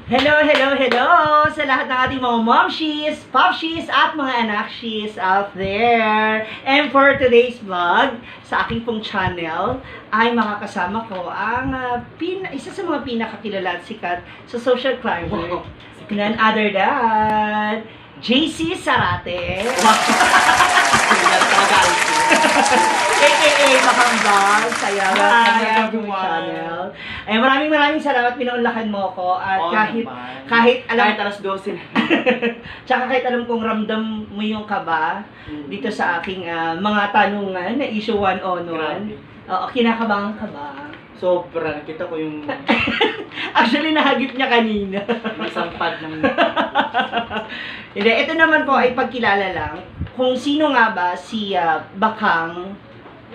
Hello, hello, hello sa lahat ng ating mga momshies, popshies, at mga anakshies out there. And for today's vlog, sa aking pong channel, ay makakasama ko ang isa sa mga pinakakilala at sikat sa social climber. None other than JC Sarate. AKA Makambal, saya Hi, ng channel. Ay, maraming salamat, pinaunlakan mo ko at kahit alam kahit alas 12 na. tsaka kahit alam kong ramdam mo yung kaba dito sa aking mga tanungan na issue 1-on-1. Grabe. Oo, kinakabahan ka ba? Sobra, nakita ko yung Actually, nahagip niya kanina. isang pad ng... Hindi, ito naman po ay pagkilala lang kung sino nga ba si Bakang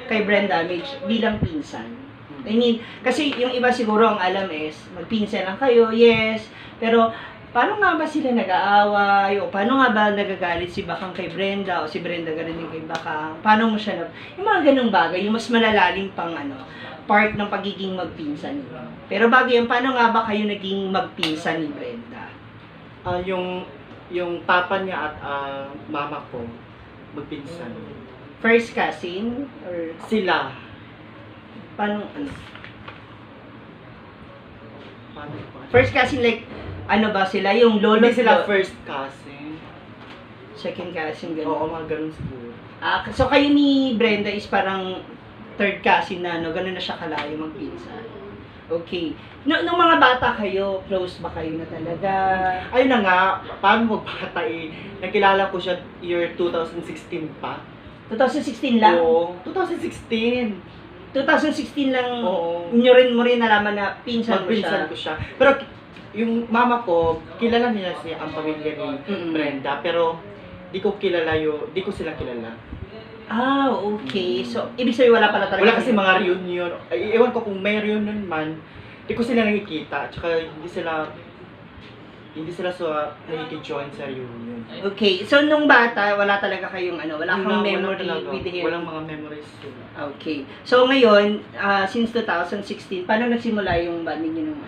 kay Brenda Midge bilang pinsan. I mean, kasi yung iba siguro ang alam is, magpinsan lang kayo, yes, pero paano nga ba sila nag-aaway, o paano nga ba nagagalit si Bakang kay Brenda, o si Brenda ganun din kay Bakang, paano mo siya yung mga ganung bagay, yung mas malalalim pang part ng pagiging magpinsan niyo. Pero bago yan, paano nga ba kayo naging magpinsan ni Brenda? Yung papa niya at mama ko, magpinsan. First cousin, or Sila. paano, Paano ba? first cousin like, ano ba sila, yung lolo, Hindi sila first cousin. second cousin, gano'n. Oo, mga ganun siguro. So kayo ni Brenda is parang third cousin na, gano'n na siya kalayo magpinsan. Okay. Nung mga bata kayo, close ba kayo na talaga? Ayun na nga, paano magbata nakilala ko siya year 2016 pa. 2016 lang? Oo, 2016. 2016 lang, Oo. mo rin nalaman na pinsan mo siya. Magpinsan ko siya. Pero yung mama ko, kilala niya siya ang pamilya ni Brenda, pero di ko sila kilala. Ah, okay. So, ibig sabihin wala pala talaga. Wala kasi mga reunion. Ay, ewan ko kung may reunion man, di ko sila nakikita. Tsaka hindi sila nakiki-join sa reunion. Okay. So, nung bata, wala talaga kayong wala kang memory talaga. with him. Walang mga memories sila. Okay. So, ngayon, since 2016, paano nagsimula yung bonding nyo nung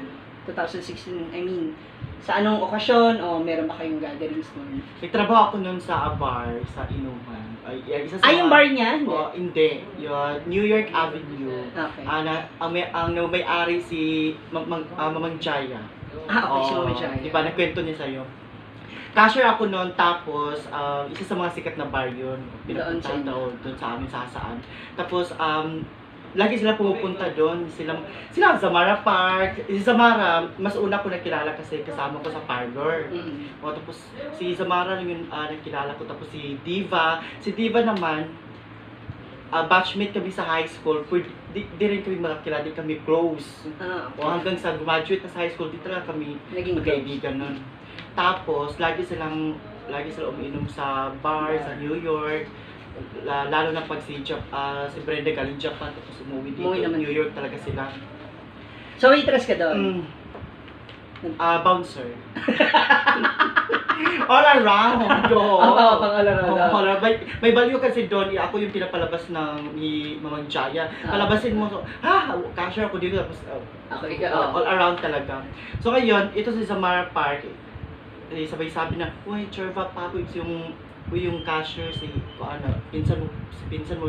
2016? I mean, sa anong okasyon o meron ba kayong gatherings nun? Nagtrabaho ako nun sa bar, sa inuman. Isa sa Yung bar niya? Hindi. Yung New York Avenue. Okay. Ang may-ari si Mamang Jaya. Okay, si Mama Jaya. Diba, nagkwento niya sa'yo. Cashier ako noon, tapos isa sa mga sikat na bar yun. Pinapuntahan daw doon sa amin saan. Tapos, lagi sila pumupunta doon. Sila Zamara Park. Si Zamara, mas una ko nakilala kasi kasama ko sa parlor. Tapos, si Zamara yung nakilala ko. Tapos si Diva. Si Diva naman, batchmate kami sa high school. Di rin kami makakilala, di kami close. Okay. Hanggang sa graduate na sa high school, di talaga kami Naging magkaibigan nun. Tapos, lagi sila umiinom sa bar, sa New York. Lalo na pag si Brenda galing Japan, tapos umuwi dito. New York talaga sila. So, waitress ka doon? Bouncer. All around. Pang-all-around. May value kasi doon, ako yung pinapalabas ni Mamang Jaya. Palabasin mo, cashier ako dito, tapos all around talaga. So ngayon, ito sa Zamara Park, sabay sabi na, uy, Cherva, Papo, yung cashier, pinsan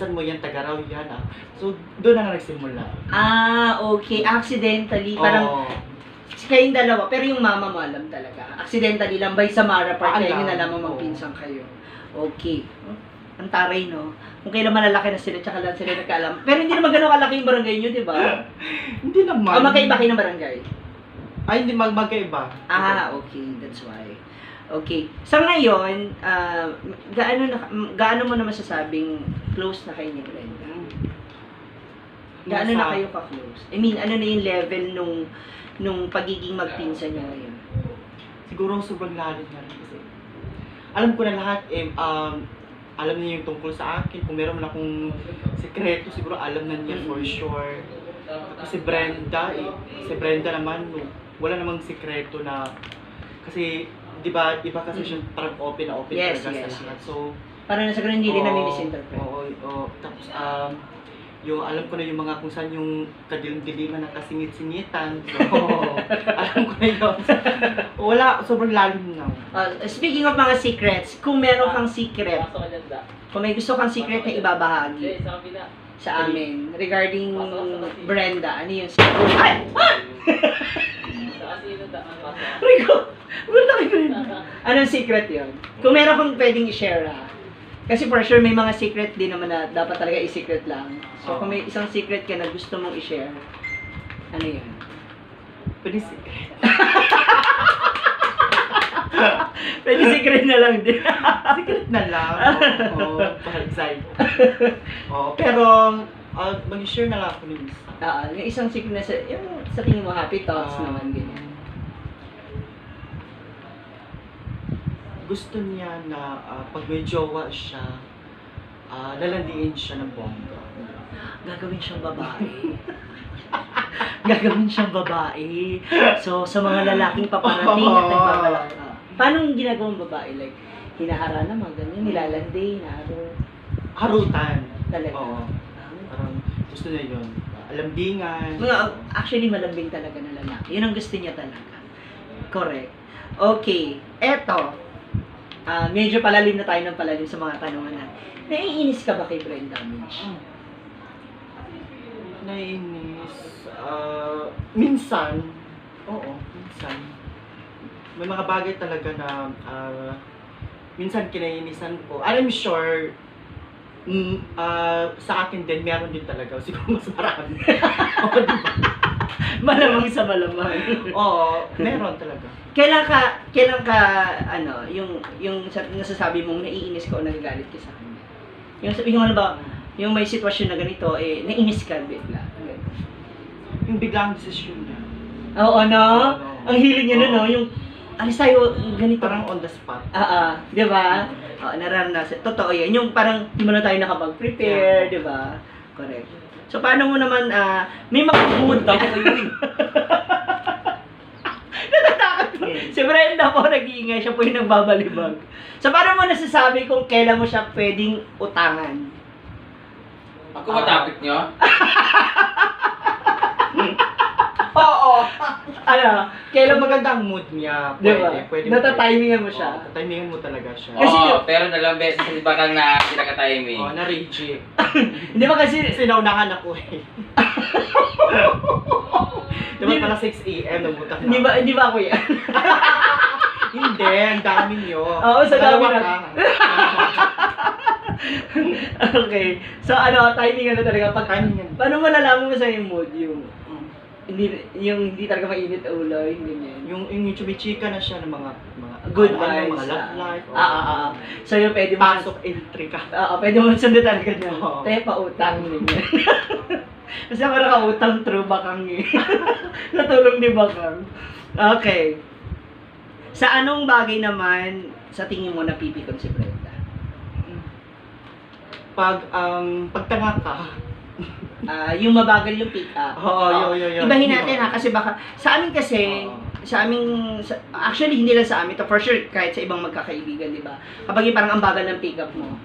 mo yan, taga-raw yan. So, doon na nagsimula. Okay. Accidentally, parang kayong dalawa, pero yung mama mo alam talaga. Accidentally lang, by Samara Park, kayo yung nalaman magpinsang kayo. Okay. Ang taray, no? Kung kailan malalaki na sila, tsaka lang sila nagkaalam. Pero hindi naman ganun kalaki yung barangay nyo, di ba? Hindi naman. O magkaiba kayo ng barangay? Ay, hindi magkaiba. Okay. That's why. Okay. Sa ngayon, gaano mo na masasabing close na kayo ni Brenda? Gaano na kayo ka-close? I mean, ano na yung level nung pagiging magpinsan niya ngayon? Siguro sobrang lalim na rin kasi alam ko na lahat alam niya yung tungkol sa akin. Kung meron man akong sekreto, siguro alam na niya for sure. Kasi si Brenda naman, wala namang sekreto na, kasi di ba iba kasi siya parang open na open talaga sa lahat. So parang nasa ganun hindi rin nami-misinterpret. Oo. Tapos yung alam ko na yung mga kung saan yung kadilim-diliman na kasingit-singitan. So, alam ko na yun. Wala, sobrang lalim na. Speaking of mga secrets, kung meron kang secret, kung may gusto kang secret na ibabahagi sa amin regarding Brenda, ano yung secret? Ay! Rico! Wala kayo Brenda. Anong secret yun? Kung meron kang pwedeng i-share kasi for sure may mga secret din naman na dapat talaga i-secret lang. So kung may isang secret ka na gusto mong i-share, ano yun? Pwede secret. Pwede secret na lang din. Secret na lang. Oo, parang side. Pero, mag-share na lang ako ng isa. Yung isang secret na yung sa tingin mo happy thoughts naman, ganyan. Gusto niya na pag may jowa siya, lalandiin siya ng bongga. Gagawin siyang babae. Gagawin siyang babae. So, sa mga lalaking paparating at nagbabalak ka. Paano yung ginagawang babae? Like, hinaharana, mga ganyan, nilalandi, hinaharo. Harutan. Talaga. Oo. Parang gusto niya yun. Alambingan. Actually, malambing talaga na lalaki. Yun ang gusto niya talaga. Correct. Okay. Eto. Medyo palalim na tayo ng palalim sa mga tanungan natin. Naiinis ka ba kay Brenda Mitch? Naiinis. Minsan. Oo, minsan. May mga bagay talaga na minsan kinaiinisan ko. I'm sure sa akin din, meron din talaga. Siguro mas marami. Oo, diba? Malamang sa malamang. Oo, meron talaga. Kailan ka, yung nasasabi mong naiinis ka o nagagalit ka sa kanya? Yung ano ba, yung may sitwasyon na ganito, naiinis ka bigla. Yung biglang desisyon niya. Oo, no? Oo. Ang hiling niya no? Yung, alis tayo, ganito. Parang on the spot. Di ba? Nararanasan. Totoo yan. Yung parang, di mo na tayo nakapag-prepare, di ba? Correct. So, paano mo naman, may mag-mood ako yun. Natatakot mo. Si Brenda po, nag-iingay. Siya po yung nagbabalibag. So, paano mo nasasabi kung kailan mo siya pwedeng utangan? Ako ba topic nyo? Oo. Kailan maganda ang mood niya? Pwede. Natatimingan mo siya. Natatimingan mo talaga siya. Kasi Oo, pero dalawang beses hindi ba kang na pinaka-timing? Oo, na-reject. Hindi ba kasi, Sinaunahan ako eh. Diba pala 6 a.m. nabutak na. hindi ba ako yan? Hindi, ang dami niyo. Oo, sa dami Dalawa na. ka. Okay. So, timing talaga. Timing. Paano malalaman mo sa yung mood? Yung hindi talaga mainit ulo, yung ganyan. Yung chumichika na siya ng mga Good mga vibes. love life. So, yung pwede mo Pasok entry ka. pwede mo sundan talaga niya. Oo. Tayo pautang ganyan. Kasi ako nakautang true bakang eh. Natulong ni bakang. Okay. Sa anong bagay naman sa tingin mo napipikon si Brenda? Pagtanga ka. Yung mabagal yung pick up. Oo, yun. Ibahin natin kasi baka sa amin kasi actually hindi lang sa amin to for sure kahit sa ibang magkakaibigan, di ba? Kapag yung parang ang bagal ng pick up mo,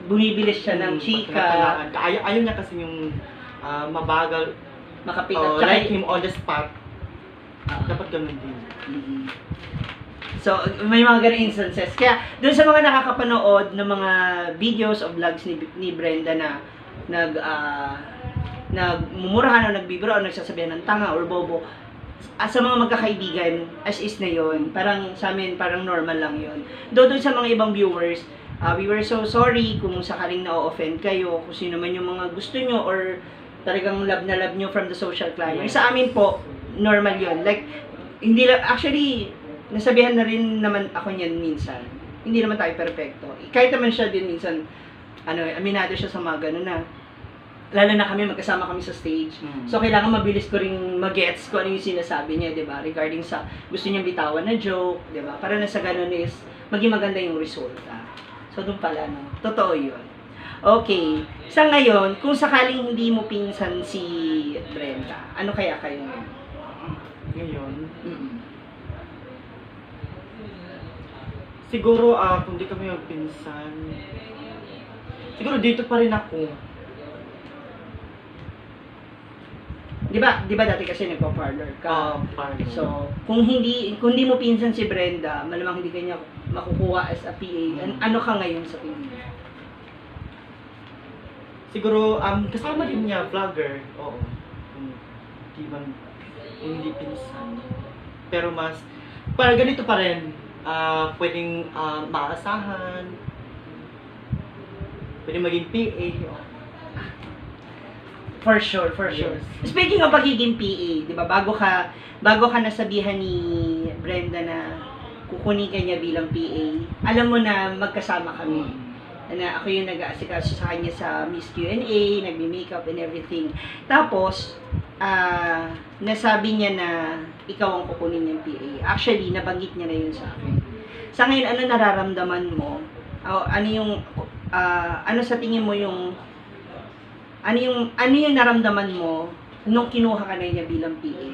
bumibilis siya ng chika, Ayaw niya kasi yung mabagal. makapick up. Like him on the spot. Dapat ganun din. So, may mga ganung instances. Kaya, doon sa mga nakakapanood ng mga videos o vlogs ni Brenda na nagmumurahan o nagbibiro o nagsasabihan ng tanga or bobo, sa mga magkakaibigan, as is na yon, parang sa amin, parang normal lang yon. Doon sa mga ibang viewers, we were so sorry kung sakaling na-offend kayo, kung sino man yung mga gusto nyo or talagang love na love nyo from the social climber. Sa amin po, normal yon. Like, hindi lang, actually, nasabihan na rin naman ako niyan minsan. Hindi naman tayo perfecto. Kahit naman siya din minsan, aminado siya sa mga ganun na. Lalo na kami, magkasama kami sa stage. So, kailangan mabilis ko rin mag-gets kung ano yung sinasabi niya, di ba? Regarding sa gusto niyang bitawan na joke, di ba? Para na sa ganun is, maging maganda yung resulta. So, doon pala, no? Totoo yun. Okay. Sa ngayon, kung sakaling hindi mo pinsan si Brenda, ano kaya kayo ngayon? Ngayon, Mm-mm. siguro, kung di kami magpinsan, siguro dito pa rin ako. Di ba dati kasi nagpa-parlor ka? Parang, So, kung hindi mo pinsan si Brenda, malamang hindi kanya makukuha as a PA. Ano ka ngayon sa tingin mo? siguro, kasama din niya, vlogger. Oo. Hindi man, hindi pinsan. Pero mas, para ganito pa rin, pwedeng maasahan, pwedeng maging PA. For sure, for sure. Yes. Speaking of pagiging PA, 'di ba? Bago ka nasabihan ni Brenda na kukunin ka niya bilang PA, alam mo na magkasama kami. Na ako yung nag-aasikaso sa kanya sa Miss Q&A, nagmi-makeup and everything. Tapos, nasabi niya na ikaw ang kukunin niyang PA. Actually, nabanggit niya na yun sa akin. Sa ngayon, ano nararamdaman mo? Ano sa tingin mo yung ano yung naramdaman mo nung kinuha ka na niya bilang PA?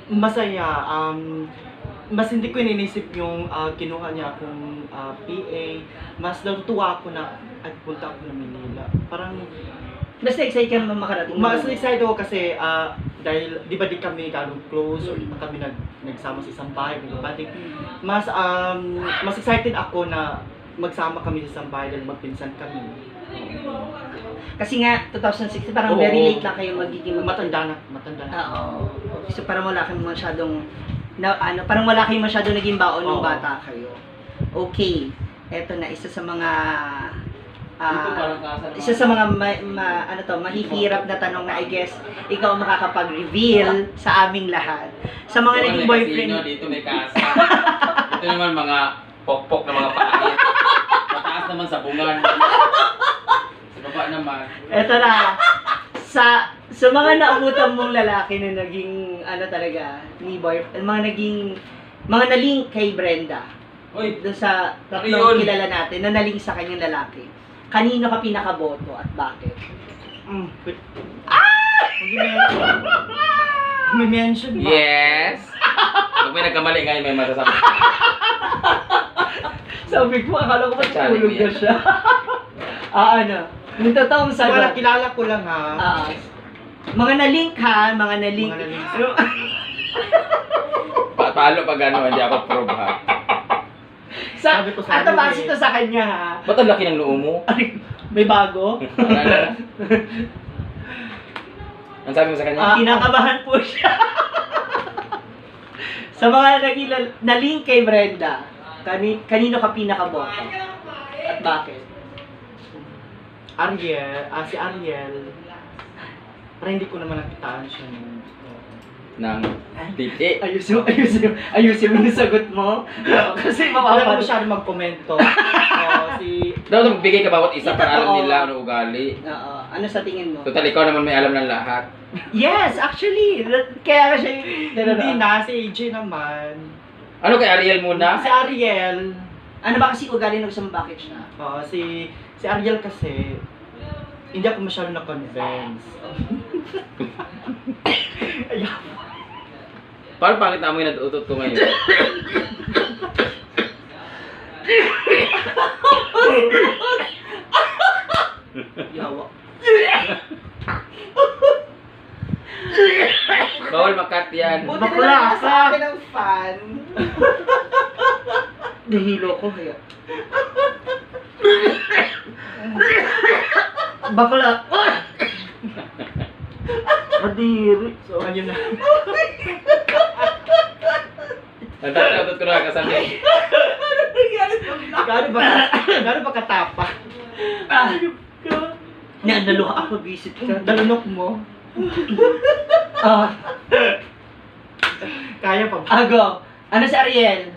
Masaya. Mas hindi ko iniisip yung kinuha niya akong PA. Mas natutuwa ako na at punta ako ng Manila. Parang Basta excited ka naman makarating. mas excited ako kasi dahil di ba di kami ganun close or di ba kami nagsama sa isang bahay, nagbabanding. Mas excited ako na magsama kami sa isang bahay dahil magpinsan kami. Kasi nga 2016 parang Oo. very late lang kayo magiging Matanda na. Oo. So parang wala kayong masyadong parang wala kayong masyadong naging baon nung Oo. bata kayo. Okay. Eto na isa sa mga isa sa mga mahihirap na tanong na I guess ikaw ang makakapag-reveal sa aming lahat. Sa mga naging boyfriend. Dito may kasa. Ito naman mga pokpok na mga pangit. Mataas naman sa bungan. Sa baba naman. Eto na. Sa mga naabutan mong lalaki na naging talaga ni boyfriend, mga naling kay Brenda. Uy, Doon sa Ano tatlong yun? kilala natin na naling sa kanyang lalaki. Kanino ka pinakaboto at bakit? May mention ba? yes! Pag may nagkamali ngayon, may masasabi. Sabi ko, akala ko ba Challenge tulog mo na yan. siya? Yung totoong Wala, sagot. kilala ko lang ha. Mga na-link ha, mga na-link. Mga na-link. Palo pag ano, hindi ako probe ha. Sabi ko sa Ato ano base eh. ito sa kanya ha. Ba't ang laki ng noo mo? May bago. Ano? Ang sabi mo sa kanya? Kinakabahan po siya. Sa mga na-link kay Brenda, kanino ka pinakaboto? At bakit? Si Ariel. Pero hindi ko naman nakitaan siya nung Nang titi. Ayusin mo yung sagot mo. Kasi Wala ko mapapalo. masyado magkomento. Dapat magbigay ka bawat isa para alam Oo. nila ano ugali. Oo. Ano sa tingin mo? Total, ikaw naman may alam ng lahat. Yes, actually. Kaya kasi... Hindi na, si AJ naman. Ano kay Ariel muna? Si Ariel. Ano ba kasi ugali ng isang package na? Si Ariel kasi, hindi ako masyado na-convince. Parang bakit na mo yung natutot ko ngayon? Yawa. Bawal makat yan. Bakla sa akin ang fan. Nahilo ko kaya. Bakla. Madiri. So, ayun na. Natatot ko na kasabi. Gano'n ba katapa? Naluha ako, visit ka. Dalunok mo? Kaya pa ba? Ago. Ano si Ariel?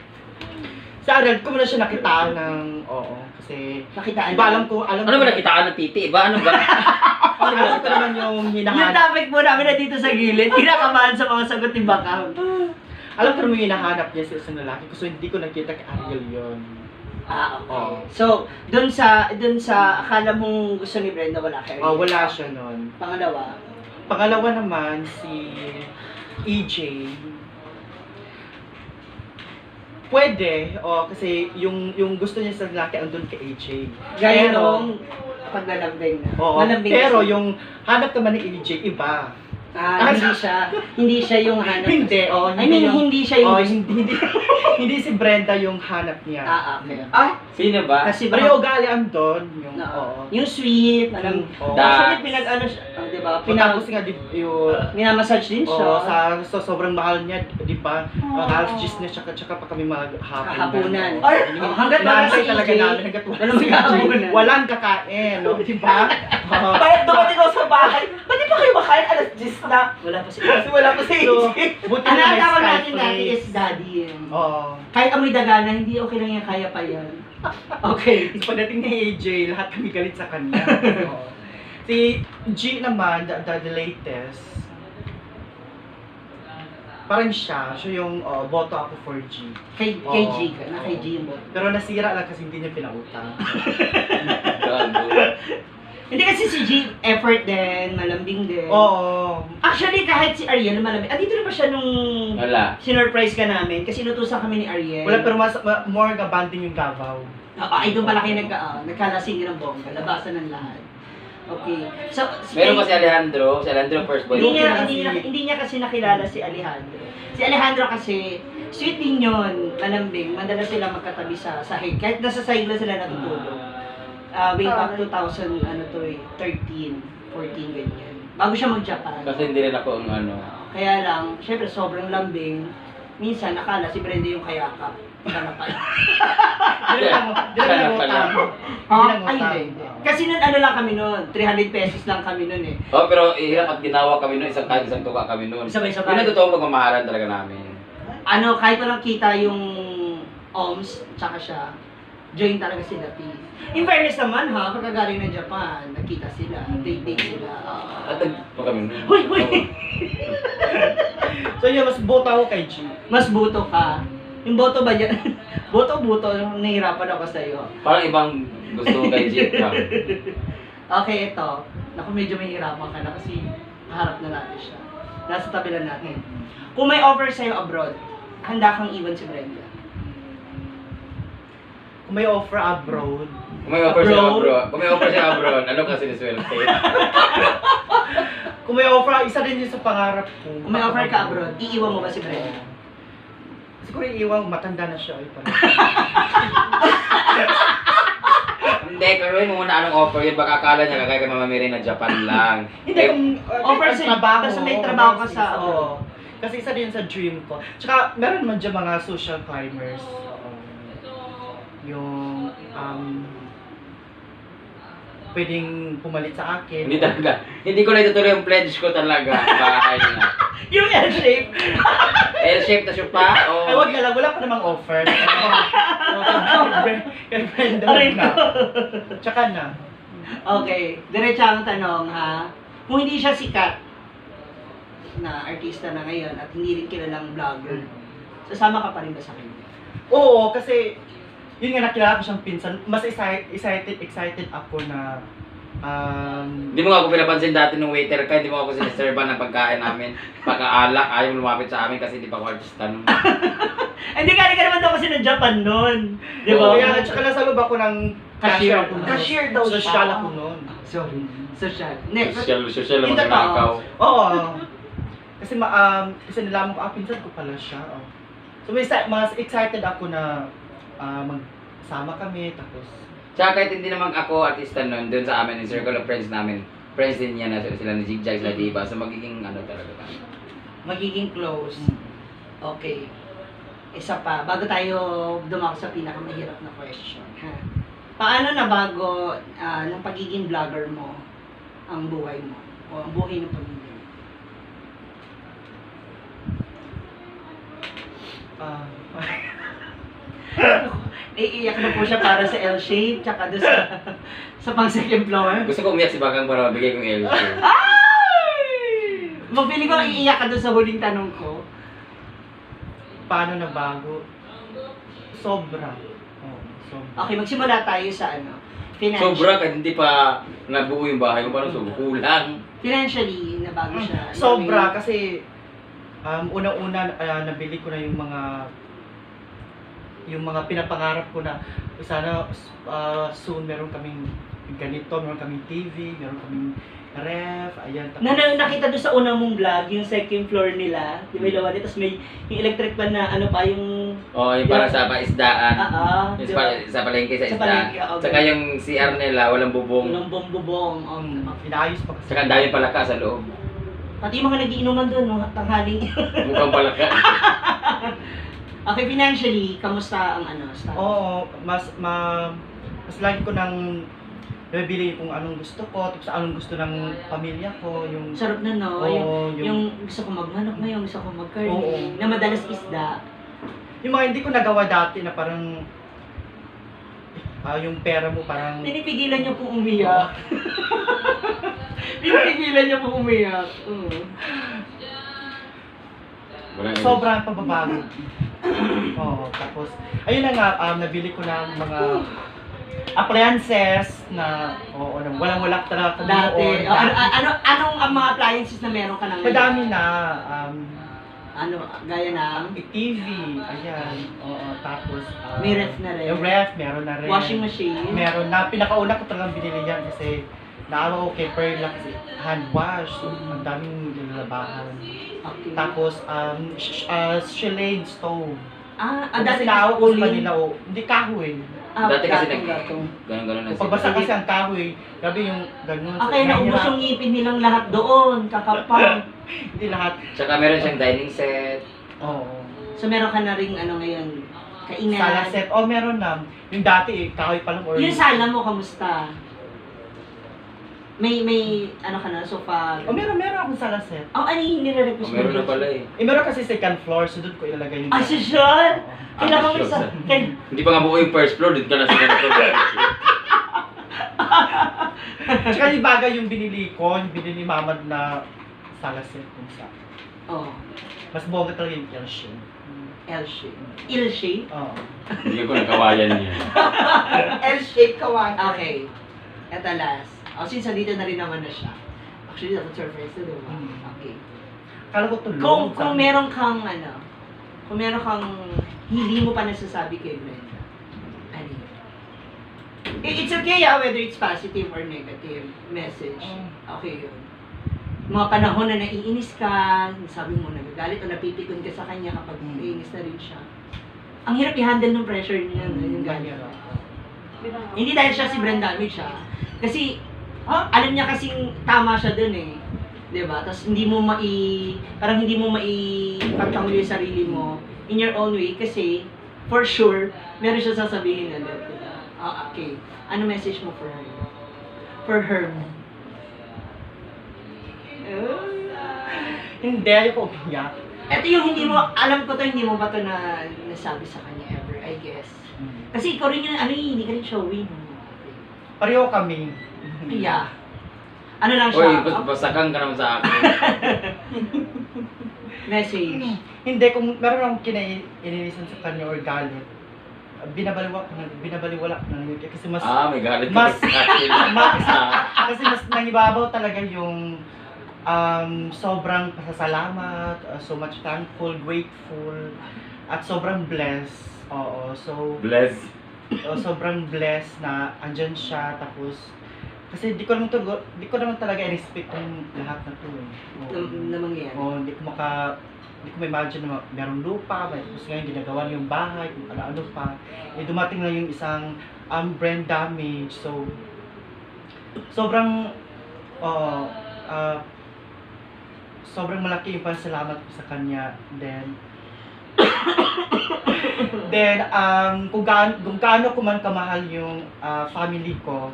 Si Ariel, ko muna siya nakitaan ng, kasi, Nakitaan iba alam ko, Ano ba nakitaan ng titi? Iba? Ano ba? alam ko naman yung Yung hinahanap. topic mo namin na dito sa gilid, kinakabahan sa mga sagot ni Bakang. Alam ko naman yung hinahanap niya sa isang lalaki, so hindi ko nakita kay Ariel yun. Okay. Oo. So, dun sa akala mong gusto ni Brenda, wala kay Ariel. Wala siya nun. Pangalawa, Pangalawa naman, si EJ. Pwede, kasi yung gusto niya sa lalaki andun kay AJ. gaya Pero, nung Paglalambing na. Oo. Malambing Pero kasi. yung hanap naman ni AJ, iba. Hindi siya yung hanap. Hindi, oo. I mean, hindi siya yung... Oh, hindi si Brenda yung hanap niya. Okay. Sino ba? Kasi Pero yung ugali andon, yung, Oo. Yung sweet, alam. Oo. Actually, pinag-ano siya, di ba? Tapos nga, yung, Minamassage din siya. sobrang mahal niya, di ba? Oo. Alas 10 na, tsaka pa kami Hapunan. Ay! Hanggat wala Inaantay si talaga AJ, namin, hanggat walang maghahapunan. walang kakain, no? Di ba? Oo. Bakit dumating ako sa bahay? Ba't di pa kayo makain alas 10 na? Wala pa si Kasi wala pa si So, AJ. buti Ang na may tawag Skype natin dati place. is daddy. Oo. Kahit amoy dagana, hindi okay lang yan, kaya pa yan. Okay. Pagdating ni AJ, lahat kami galit sa kanya. Oo. Si G naman, the latest, parang siya yung boto ako for G. Kay Oo. G ka, na kay G yung boto. Pero nasira lang kasi hindi niya pinautang. Gago. Hindi kasi si G, effort din, malambing din. Oo. Actually, kahit si Ariel, malambing. Dito na ba siya nung Wala. sinurprise ka namin? Kasi inutusan kami ni Ariel. Wala, pero more nga banding yung Davao. Ay, doon pala kayo nagkalasing ng bongga, labasan ng lahat. Okay. So, Meron si Alejandro first boy. hindi niya kasi nakilala si Alejandro. Si Alejandro kasi, sweet din yun, malambing. Madalas sila magkatabi sa sahig. Kahit nasa sahig lang sila natutulog. Way back 2013, 14, ganyan. Bago siya mag-Japan. Kasi hindi rin ako ang ano. Kaya lang, syempre sobrang lambing. Minsan, nakala si Brenda yung kayakap. Siya na pala. Di na utang. Ay, hindi. Kasi nun, ano lang kami nun, 300 pesos lang kami nun eh. Oh, pero ihirap at ginawa kami noon, isang tuka kami noon. Sabay-sabay. Yun ang totoong pagmamahalan talaga namin. Ano, kahit walang kita yung OMS, tsaka siya, join talaga sila, P. In fairness naman ha, pagkagaling ng Japan, nakita sila, date sila. At nagpo kami noon. Huy, huy! So yun, mas boto ako kay G. Mas buto ka. Yung boto ba yan? Boto-buto, nahihirapan ako sa'yo. Parang ibang gusto kay Jeep ka. Okay, ito. Naku, medyo mahihirapan ka na kasi harap na natin siya. Nasa tabi lang natin. Kung may offer sa'yo abroad, handa kang iwan si Brenda. Kung may offer abroad, Kung may offer siya abroad, ano kasi ni Swerte? kung may offer, isa din yun sa pangarap ko. Kung may offer ka abroad, iiwan mo ba si Brenda? Siguro iiwang matanda na siya. Ay, parang. Hindi, karoon mo muna anong offer yun. Baka akala niya kakaya ka mamamiri na Japan lang. Hindi, kung offer sa trabaho. kasi may trabaho ka sa Oo. Kasi isa din sa dream ko. Tsaka, meron man dyan mga social climbers. Yung, pwedeng pumalit sa akin. Hindi talaga. Hindi ko na itutuloy yung pledge ko talaga. Bahay na. Yung L-shape! L-shape na siya pa? Ay, wag na lang. Wala pa namang offer. Kay Brenda Aray na. ko. Tsaka na. Okay, diretso ang tanong ha. Kung hindi siya sikat na artista na ngayon at hindi rin kilalang vlogger, sasama ka pa rin ba sa kanya? Oo, kasi yun nga nakilala ko siyang pinsan. Mas excited ako na Hindi mo nga ako pinapansin dati nung waiter ka, hindi mo ako siniserban ng pagkain namin. Pagkaalak, ayaw mo lumapit sa amin kasi hindi pa ako artista nun. Hindi ka naman daw kasi ng Japan nun. Di ba? Oo, kaya tsaka nasa loob ako ng Cashier. ako nun. Cashier daw siya. Social ako nun. Sorry. Social. Next. Social Yung naman nakaw. Oo. Kasi kasi nalaman ko, pinsan ko pala siya. Oh. So mas excited ako na magsama kami, tapos Tsaka kahit hindi naman ako artista nun, dun sa amin, yung circle of friends namin, friends din niya na sila ni Zigzag, sila Diva, so magiging ano talaga kami. Magiging close. Okay. Isa pa, bago tayo dumako sa pinakamahirap na question. Ha? Paano na bago ng pagiging vlogger mo ang buhay mo o ang buhay ng pamilya mo? Naiiyak na po siya para sa L-shape, tsaka doon sa pang second floor. Gusto ko umiyak si Bakang para mabigay kong L-shape. Mapili ko iiyak ka doon sa huling tanong ko. paano na bago? Sobra. Oh, sobra. Okay, magsimula tayo sa financial. Sobra kahit hindi pa nabuo yung bahay mo, parang sobra kulang. Financially, nabago siya. Sobra kasi unang-una nabili ko na yung mga pinapangarap ko na sana soon meron kaming ganito, meron kaming TV, meron kaming ref, ayan. Nakita doon sa unang mong vlog, yung second floor nila, di ba ilawan, tapos may yung electric pan na ano pa yung... Oh, yung para sa paisdaan. Yung di ba? sa palengke sa Sa isda. palengke, okay. Tsaka yung CR nila, walang bubong. Yung bubong. Inaayos pa kasi. Tsaka ang daming palaka sa loob. Pati yung mga nagiinuman doon, no, tanghaling. Mukhang palaka. Okay, financially, kamusta ang status? Oo, mas lagi ko nang nabibili kung anong gusto ko, tapos anong gusto ng pamilya ko, yung... Sarap na, no? Oo, yung gusto ko magmanok ngayon, gusto ko Oo. mag-curly, na madalas isda. Yung mga hindi ko nagawa dati na parang... yung pera mo parang... Pinipigilan niyo pong umiyak. Pinipigilan niyo pong umiyak. Wala Sobrang pababago. Oo, tapos... Ayun na nga, nabili ko ng mga... appliances na walang-wala talaga kami Dati. noon. Anong ang mga appliances na meron ka na ngayon? Madami na. Gaya ng? TV, ayan. Oo, tapos... May ref na rin. Yung ref, meron na rin. Washing machine? Meron na. Pinakauna ko talagang binili yan kasi naawa ko kay Pearl lang kasi hand wash. So, ang daming nilalabahan. Okay. Tapos, Shillade stove. Dati naawa ko sa uling. kanila. Hindi kahoy. Dati kasi gatong. Ganun na Kung pagbasa kasi ang kahoy, grabe yung ganun. Okay, naubos yung ngipin nilang lahat doon, kakapal. Hindi lahat. Tsaka meron siyang dining set. Oo. So meron ka na ring ngayon, kainan. Sala set. Meron na. Yung dati, kahoy pa lang. Or Yung sala mo, kamusta? May ka na, sofa. meron akong sala set. Ano yung nire-request mo? Meron na pala eh. Meron kasi second floor, so doon ko ilalagay yung... Social? Oo. Kailangan mo sure. isa. Hindi pa nga buo yung first floor, dito ka na sa ganito. Tsaka yung bagay yung binili ko, yung binili ni Mamad na sala set kung sa... Oh, Mas bongga talaga yung L-shape. L-shape. L-shape? Oo. Hindi ko nakawayan niya. L-shape kawan. Okay. Eto last. Since dito na rin naman na siya. Actually, dapat surprise na, diba? Okay. Kala ko tulong. Kung meron kang kung meron kang hindi mo pa nasasabi kay Brenda, ano yun? It's okay whether it's positive or negative message. Okay yun. Mga panahon na naiinis ka, sabi mo nagagalit o napipikon ka sa kanya kapag naiinis na rin siya. Ang hirap i-handle ng pressure niya, yung ganyan. Hindi dahil siya si Brenda Damage siya. Kasi, alam niya kasing tama siya dun eh. Diba? Tapos hindi mo parang hindi mo maipagtanggol yung sarili mo in your own way kasi for sure, meron siya sasabihin na diba? Okay. Ano message mo for her? For her? Hindi, ayoko umiyak. Ito yung hindi mo, alam ko to, hindi mo ba to na nasabi sa kanya ever, I guess. Kasi ikaw rin yung, hindi ka rin showy. Pareho kami. Yeah. Ano lang Uy, siya? basakang ka naman sa akin. Message. Hindi, kung meron akong kinaininisan sa kanya or galit, binabaliwala ko na yun. Kasi mas, May galit ka mas- sa akin. kasi mas nangibabaw talaga yung sobrang pasasalamat, so much thankful, grateful, at sobrang blessed. Oo, so Bless. sobrang blessed na andyan siya, tapos kasi di ko naman talaga i-respect yung lahat na to eh. Na mangyayari. Hindi ko ma-imagine na merong lupa, tapos ngayon ginagawa niyo yung bahay, kung ano-ano pa. Dumating na yung isang brain damage, so sobrang sobrang malaki yung pasalamat ko sa kanya. Then kung gaano ko man kamahal yung family ko,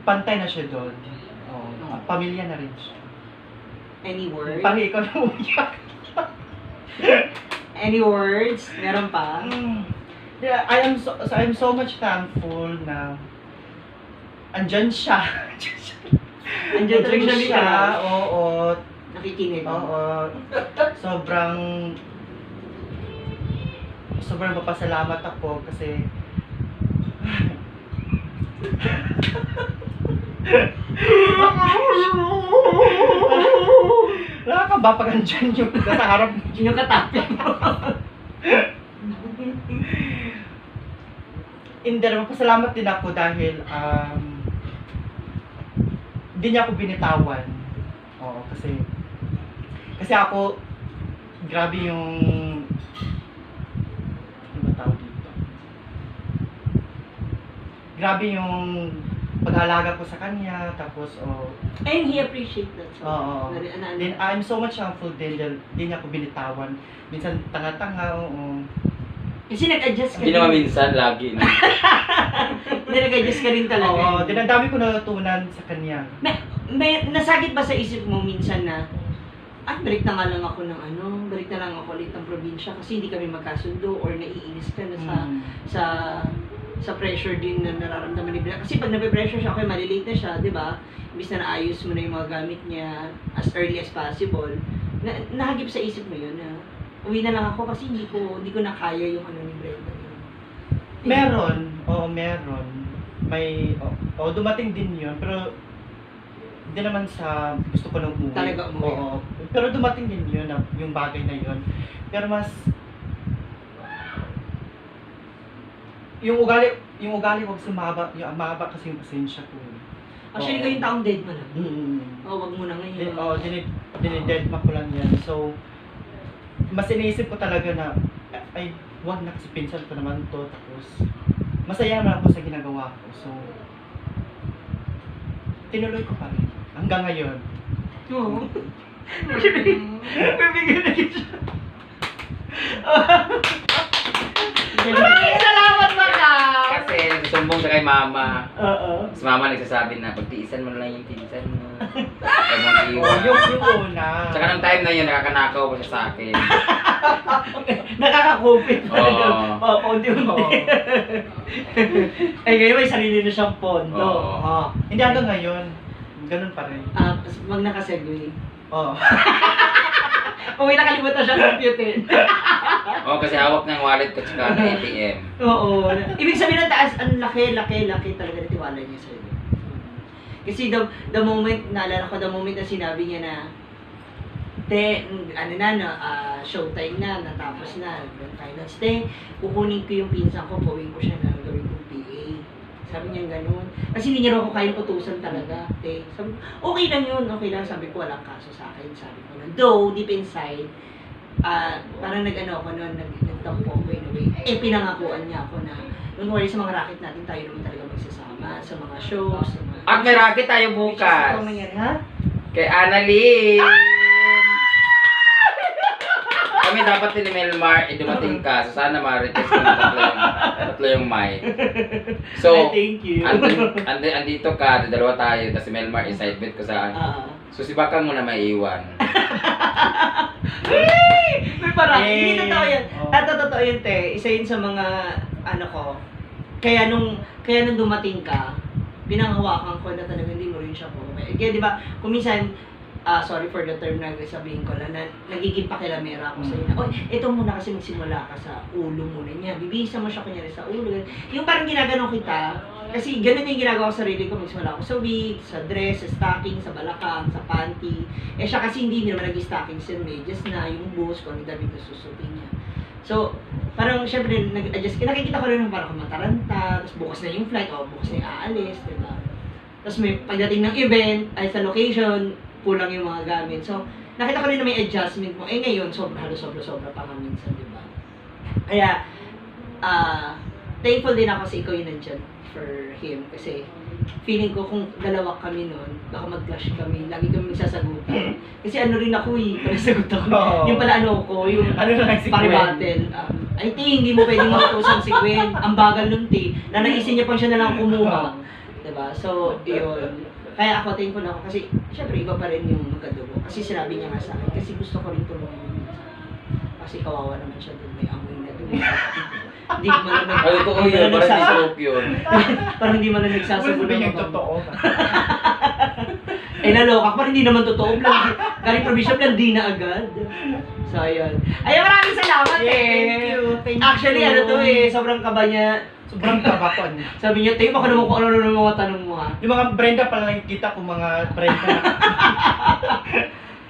pantay na siya doon. Pamilya na rin siya. Any words? Parang ikaw na umiyak. Any words? Meron pa? Yeah, I'm so much thankful na andyan siya. Andiyan talaga siya. Oo. Nakikinig. Oo. Sobrang mapasalamat ako kasi nakakaba pag andyan yung nasa harap. Yung katapin mo. Hindi, mapasalamat din ako dahil hindi niya ako binitawan. Oo, kasi ako, grabe yung, ano ba tawag dito? Grabe yung pag-alaga ko sa kanya, tapos, And he appreciate that. So, oo. ano, Then, I'm so much thankful din dahil hindi niya ako binitawan. Minsan, tanga-tanga, oo. kasi nag-adjust ka Hindi naman minsan, lagi. No? Hindi nag-adjust ka rin talaga. Oo, din ang dami ko natutunan sa kanya. May nasakit ba sa isip mo minsan na balik na nga lang ako ng balik na lang ako ulit ng probinsya kasi hindi kami magkasundo or naiinis ka na sa pressure din na nararamdaman ni Bella. Kasi pag nape-pressure siya, okay, malilate na siya, di ba? Imbis na naayos mo na yung mga gamit niya as early as possible, nahagip sa isip mo yun na uwi na lang ako kasi hindi ko na kaya yung ni Brenda. Meron, oo, meron. May, dumating din yun, pero hindi naman sa gusto ko nang umuwi. Talaga umuwi. Oo. Pero dumating din yun, yung bagay na yun. Pero mas, yung ugali wag sumaba, yung mahaba kasi yung pasensya ko. Actually, ikaw yung taong dead mo lang. Wag mo na ngayon. Dinidedma ko lang yan. So, mas iniisip ko talaga na, ay, wag na kasi pinsan ko naman to. Tapos, masaya naman ako sa ginagawa ko. So, tinuloy ko pa rin. Hanggang ngayon. Oo. Bibigyan na kita. Maraming salamat, Maka! Kasi nagsusumbong siya kay mama. Oo. Tapos mama nagsasabi na, pagtiisan mo na lang yung pinsan mo. Huwag mong iwan. Yung una. Tsaka nung time na yun, nakakanakaw pa siya sa akin. Nakakakupit talaga. Oo. Unti-unti. Ay, ngayon may sarili na siyang pondo. Oo. Hindi hanggang ngayon. Ganun pa rin. Wag nakasegue. Oo. Kung may nakalimutan siya computer. Oo, kasi hawak ng wallet ko tsaka ng ATM. Oo. Ibig sabihin ng taas, ang laki talaga na tiwala niya sa'yo. Kasi the moment, naalala ko, the moment na sinabi niya na, showtime na, natapos na, finals, kukunin ko yung pinsan ko, pauwiin ko siya na gawin kong PA. Sabi niya gano'n. Kasi hindi niya raw ako kayang utusan talaga. Sabi ko, okay lang yun, okay lang. Sabi ko, walang kaso sa akin. Sabi ko na, though, deep inside, parang nag-ano ako noon, nagtampo ako in a way. Pinangakuan niya ako na, don't worry, sa mga racket natin, tayo naman talaga magsasama, sa mga shows, sa mga... At may racket tayo bukas. Ito mangyari, ha? Kay Annalyn. Kami dapat ni Melmar, dumating ka. So sana ma-retest ko na tatlo yung mic. So, Thank you. andito ka, dalawa tayo, tapos si Melmar inside bet ko saan. So si Bakang mo na maiiwan. May parang, hindi totoo yan. Oh. Totoo yun, te. Isa yun sa mga, kaya nung dumating ka, pinanghawakan ko na talaga hindi mo rin siya po. Kaya di ba, kung minsan, sorry for the term na sabihin ko lang, na nagiging pakilamera ako sa'yo na, oy, ito muna kasi magsimula ka sa ulo muna niya. Bibisa mo siya kunyari sa ulo. Yung parang ginaganon kita, kasi ganun yung ginagawa ko sa sarili ko. Magsimula ako sa wig, sa dress, sa stocking, sa balakang, sa panty. Siya kasi hindi naman nag-stockings and medyas na, yung buhos ko, ang damit na susupin niya. So, parang syempre nag-adjust. Nakikita ko rin yung parang mataranta, tapos bukas na yung flight, bukas na yung aalis, diba? Tapos may pagdating ng event, ay sa location, kulang yung mga gamit. So, nakita ko rin na may adjustment mo. Ngayon, sobra pa nga minsan, di ba? Kaya, thankful din ako sa ikaw yung nandyan for him. Kasi, feeling ko kung dalawa kami noon, baka mag-clash kami. Lagi kami magsasagutan. Kasi rin ako panasagot ako. Oo. Yung pala yung Ano lang si pari-battle. I think, hindi mo pwedeng matutusan si Gwen. Ang bagal nun, nanaisin niya pang siya na lang kumuha. Diba? So, yun. Kaya ako, thankful ako kasi, syempre, iba pa rin yung magkadugo. Kasi sinabi niya nga sa akin, kasi gusto ko rin tulungan yung minsan. Kasi kawawa naman siya doon, may amoy na doon. Hindi mo lang Ay, totoo yun, parang di joke yun. parang hindi mo lang nagsasagot Sabi niya totoo. Naloka, parang hindi naman totoo. Galing probinsya, di na agad. So, ayun. Ayun, maraming salamat Thank you. Actually, sobrang kaba niya. Sobrang kabakon. Sabi niya, tayo, baka naman kung ano ng mga tanong mo ha. Yung mga Brenda pala nakikita kung mga Brenda.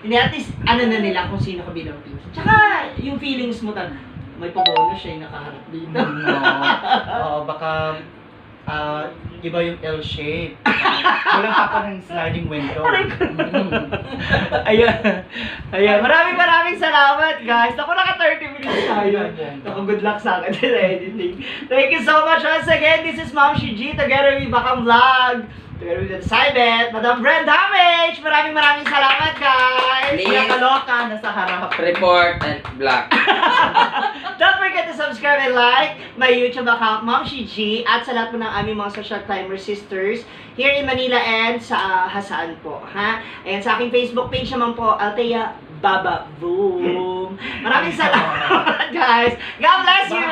Hindi, at least, na nila kung sino ka bilang pinsan. Tsaka, yung feelings mo may pabono siya yung nakaharap dito. Oo, baka iba yung L shape. Walang pa ng sliding window. Ayan. Maraming salamat, guys. Ako, naka 30 minutes tayo. Naku, good luck sa akin sa editing. Thank you so much once again. This is Ma'am Shiji, together with Bakang Vlog. Together with the Cybet, Madam Brenda Damage. Maraming salamat, guys. Please. Nakaloka, nasa harap. Report and black. Don't forget to subscribe and like my YouTube account, Ma'am Shiji, at sa lahat po ng aming mga social climber sisters here in Manila and sa Hasaan po, ha? And sa aking Facebook page naman po, Althea Baba Boom. Maraming salamat, guys. God bless you!